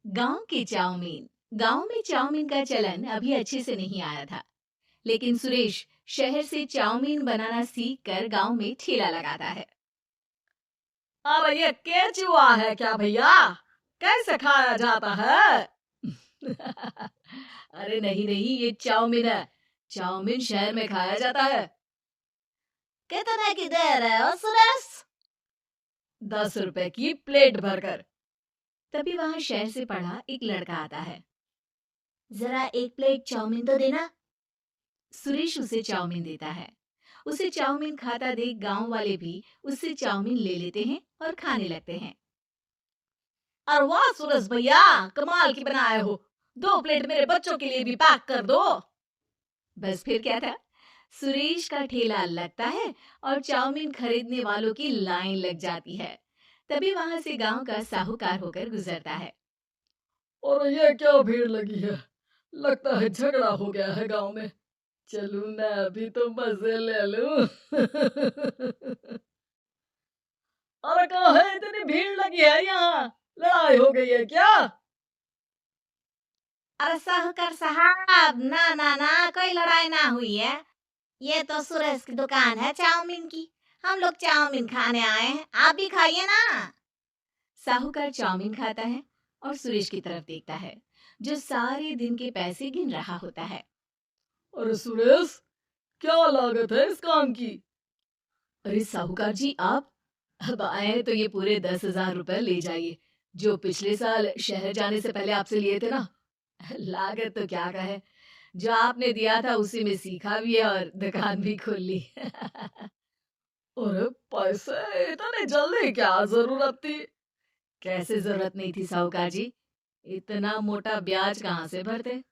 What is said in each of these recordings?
गांव की चाउमीन। गांव में चाउमीन का चलन अभी अच्छे से नहीं आया था, लेकिन सुरेश शहर से चाउमीन बनाना सीख कर गांव में ठेला लगाता है। अरे ये केचुआ है क्या भैया? कैसे खाया जाता है? अरे नहीं नहीं, ये चाउमीन है। चाउमीन शहर में खाया जाता है। कितने की दे रहे हो सुरेश? 10 रुपए की प्लेट भरकर। तभी वहां शहर से पढ़ा एक लड़का आता है। जरा एक प्लेट चाउमीन तो देना। सुरेश उसे चाउमीन देता है। उसे चाउमीन खाता देख गांव वाले भी उससे चाउमीन ले लेते हैं और खाने लगते हैं। अरे वाह सुरेश भैया, कमाल की बनाए हो। 2 प्लेट मेरे बच्चों के लिए भी पैक कर दो। बस फिर क्या था, सुरेश का ठेला लगता है और चाउमीन खरीदने वालों की लाइन लग जाती है। तभी वहां से गांव का साहूकार होकर गुजरता है। और ये क्या भीड़ लगी है? लगता है झगड़ा हो गया है गांव में। चलूं मैं अभी तो मजे ले लूं। अरे कहाँ है, इतनी भीड़ लगी है यहाँ? लड़ाई हो गई है क्या? अरे साहूकार साहब, ना ना ना, कोई लड़ाई ना हुई है। ये तो सुरेश की दुकान है चाउमीन की। हम लोग चाउमीन खाने आए हैं, आप भी खाइए ना। साहूकार चाउमीन खाता है और सुरेश की तरफ देखता है, जो सारे दिन के पैसे गिन रहा होता है। अरे सुरेश, क्या लागत है इस काम की? अरे साहूकार जी, आप अब आए हैं तो ये पूरे 10,000 रुपए ले जाइए, जो पिछले साल शहर जाने से पहले आपसे लिए थे ना। लागत तो क्या कहे, जो आपने दिया था उसी में सीखा भी है और दुकान भी खोल ली। अरे पैसे इतने जल्दी क्या जरूरत थी? कैसे जरूरत नहीं थी साहूकार जी, इतना मोटा ब्याज कहाँ से भरते।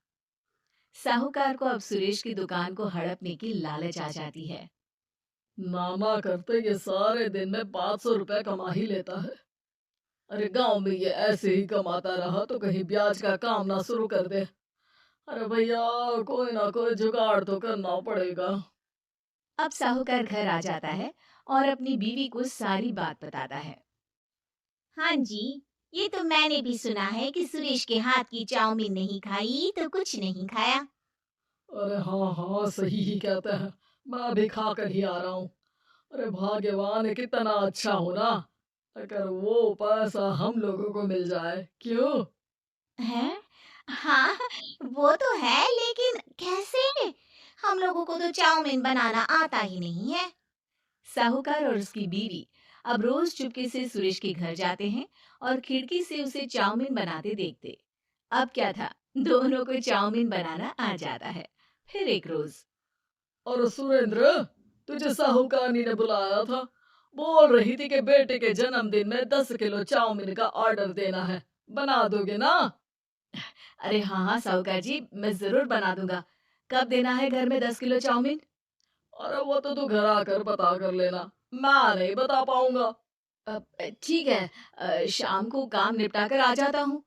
साहूकार को अब सुरेश की दुकान को हड़पने की लालच आ जाती है। नाना करते ये सारे दिन में 500 रुपए कमा ही लेता है। अरे गांव में ये ऐसे ही कमाता रहा तो कहीं ब्याज का काम ना शुरू कर दे। अरे भैया, कोई ना कोई जुगाड़ तो करना पड़ेगा। अब साहूकार घर आ जाता है और अपनी बीवी को सारी बात बताता है। हाँ जी, ये तो मैंने भी सुना है कि सुरेश के हाथ की चाउमीन नहीं खाई तो कुछ नहीं खाया। अरे हाँ हाँ, सही ही कहते हैं। मैं अभी खा कर ही आ रहा हूँ। अरे भाग्यवान है, कितना अच्छा हो ना। अगर वो पैसा हम लोगों को मिल जाए, क्यों? है? हाँ, वो तो है, लेकिन कैसे? हम लोगों को तो चाउमीन बनाना आता ही नहीं है। साहूकार और उसकी बीवी अब रोज चुपके से सुरेश के घर जाते हैं और खिड़की से उसे चाउमीन बनाते देखते। अब क्या था, दोनों को चाउमीन बनाना आ जाता है। फिर एक रोज, और सुरेंद्र, तुझे साहूकानी ने बुलाया था। बोल रही थी कि बेटे के जन्मदिन में 10 किलो चाउमीन का ऑर्डर देना है। बना दोगे ना? अरे हाँ हाँ साहूकार जी, मैं जरूर बना दूंगा। कब देना है घर में 10 किलो चाउमीन? अरे वो तो तू घर आकर पता कर लेना। मैं नहीं बता पाऊंगा। ठीक है, शाम को काम निपटा कर आ जाता हूँ।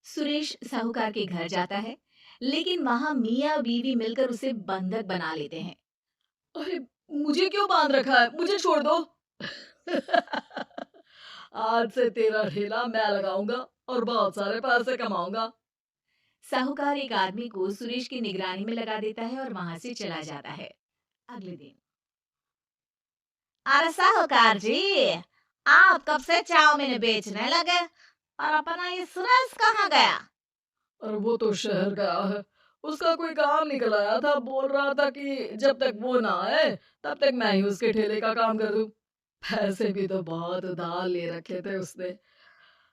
सुरेश साहूकार के घर जाता है, लेकिन वहां मियाँ बीवी मिलकर उसे बंधक बना लेते हैं। अरे मुझे क्यों बांध रखा है? मुझे छोड़ दो। आज से तेरा ठेला मैं लगाऊंगा और बहुत सारे पैसे कमाऊंगा। साहूकार एक आदमी को सुरेश की निगरानी में लगा देता है और वहां से चला जाता है। अगले दिन, अरे साहूकार जी, आप कब से चाउमीन बेचने लगे और अपना ये सुरेश कहाँ गया? और वो तो शहर गया है। उसका कोई काम निकल आया था। बोल रहा था कि जब तक वो ना आए तब तक मैं ही उसके ठेले का काम कर दूं। पैसे भी तो बहुत उधार ले रखे थे उसने।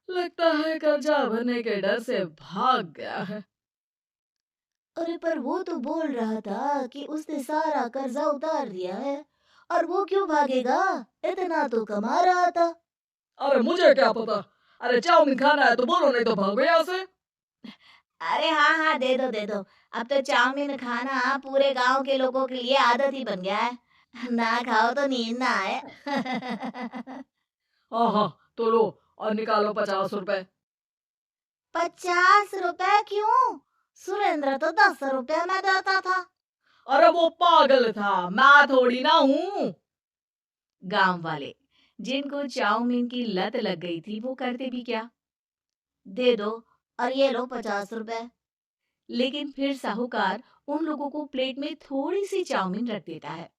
लगता है कर्जा भरने के डर से भाग गया है। अरे पर वो तो बोल रहा था कि उसने सारा कर्जा उतार दिया है। और वो क्यों भागेगा? इतना तो कमा रहा था। अरे मुझे क्या पता। अरे चाउमीन खाना है तो बोलो, नहीं तो भागो यहाँ से। अरे हाँ हाँ, दे दो दे दो। अब तो चाउमीन खाना पूरे गांव के लोगों के लिए आदत ही बन गया है। ना खाओ तो नींद ना आए। हाँ हाँ, तो लो और निकालो 50 रुपए। 50 रुपए क्यों? सुरेंद्र तो 10 रुपए में देता था। अरे वो पागल था, मैं थोड़ी ना हूँ। गांव वाले, जिनको चाउमीन की लत लग गई थी, वो करते भी क्या, दे दो और ये लो 50 रुपए। लेकिन फिर साहूकार उन लोगों को प्लेट में थोड़ी सी चाउमीन रख देता है।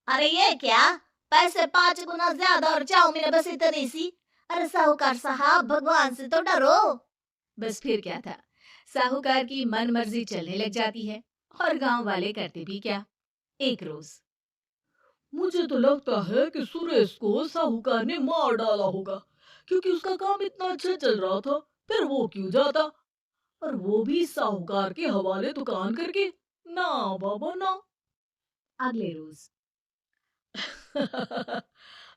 अरे ये क्या, पैसे 5 गुना ज्यादा और चाउमीन बस इतनी सी। अरे साहूकार साहब, भगवान से तो डरो। बस फिर क्या था, साहूकार की मन मर्जी चलने लग जाती है और गांव वाले करते भी क्या। एक रोज मुझे तो लगता है कि सुरेश को साहूकार ने मार डाला होगा, क्योंकि उसका काम इतना अच्छा चल रहा था। फिर वो क्यों जाता, और वो भी साहूकार के हवाले दुकान करके? ना बाबा ना। अगले रोज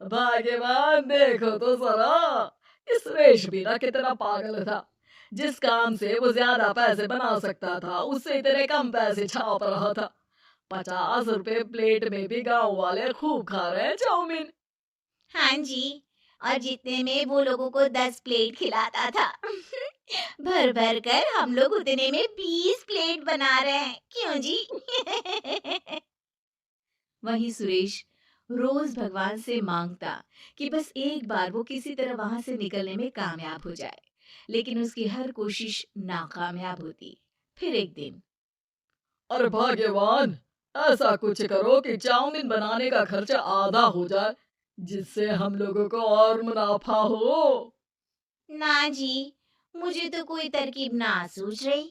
भाग्यवान, देखो तो जरा, इस सुरेश भी ना कितना पागल था। जिस काम से वो ज्यादा पैसे बना सकता था, उससे इतने कम पैसे छाप रहा था। 50 रुपए प्लेट में भी गांव वाले खूब खा रहे हैं चाउमीन। हाँ जी, और जितने में वो लोगों को 10 प्लेट खिलाता था। भर भर कर हम लोग उतने में 20 प्लेट बना रहे हैं, क्यों जी? वहीं सुरेश रोज भगवान से मांगता कि बस एक बार वो किसी तरह वहां से निकलने में कामयाब हो जाए, लेकिन उसकी हर कोशिश नाकामयाब होती। फिर एक दिन अरे भाग्यवान, ऐसा कुछ करो कि चाउमीन बनाने का खर्चा आधा हो जाए, जिससे हम लोगों को और मुनाफा हो। ना जी, मुझे तो कोई तरकीब ना सूझ रही।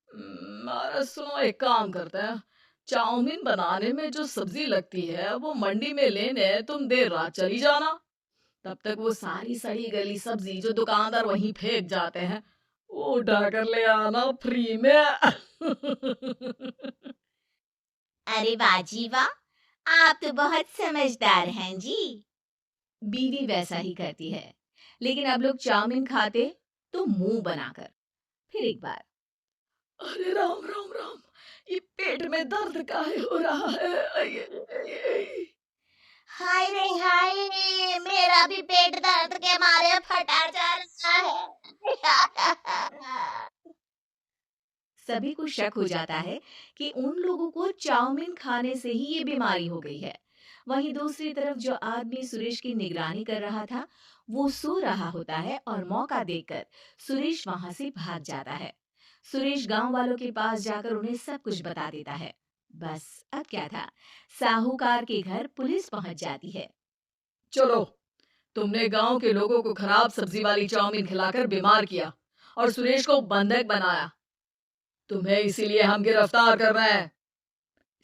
अरे सुनो, एक काम करते हैं। चाउमीन बनाने में जो सब्जी लगती है वो मंडी में लेने तुम देर रात चली जाना। तब तक वो सारी सड़ी गली सब्जी जो दुकानदार वहीं फेंक जाते हैं, वो उठा कर ले आना फ्री में। अरे वाह जी वाह, आप तो बहुत समझदार हैं जी। बीवी वैसा ही करती है, लेकिन अब लोग चाउमीन खाते तो मुंह बनाकर। फिर एक बार अरे राम राम राम, ये पेट में दर्द काहे हो रहा है? हाय रे हाय, मेरा भी पेट दर्द के मारे फटा जा रहा है। सभी को शक हो जाता है कि उन लोगों को चाउमीन खाने से ही ये बीमारी हो गई है। वहीं दूसरी तरफ जो आदमी सुरेश की निगरानी कर रहा था, वो सो रहा होता है और मौका देखकर सुरेश वहां से भाग जाता है। सुरेश गांव वालों के पास जाकर उन्हें सब कुछ बता देता है। बस अब क्या था, साहूकार के घर पुलिस पहुंच जाती है। चलो, तुमने गांव के लोगों को खराब सब्जी वाली चाउमीन खिलाकर बीमार किया और सुरेश को बंधक बनाया। तुम्हें इसीलिए हम गिरफ्तार कर रहे हैं।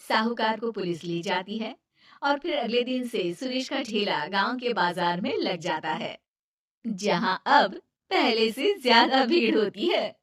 साहूकार को पुलिस ले जाती है और फिर अगले दिन से सुरेश का ठेला गांव के बाजार में लग जाता है, जहां अब पहले से ज्यादा भीड़ होती है।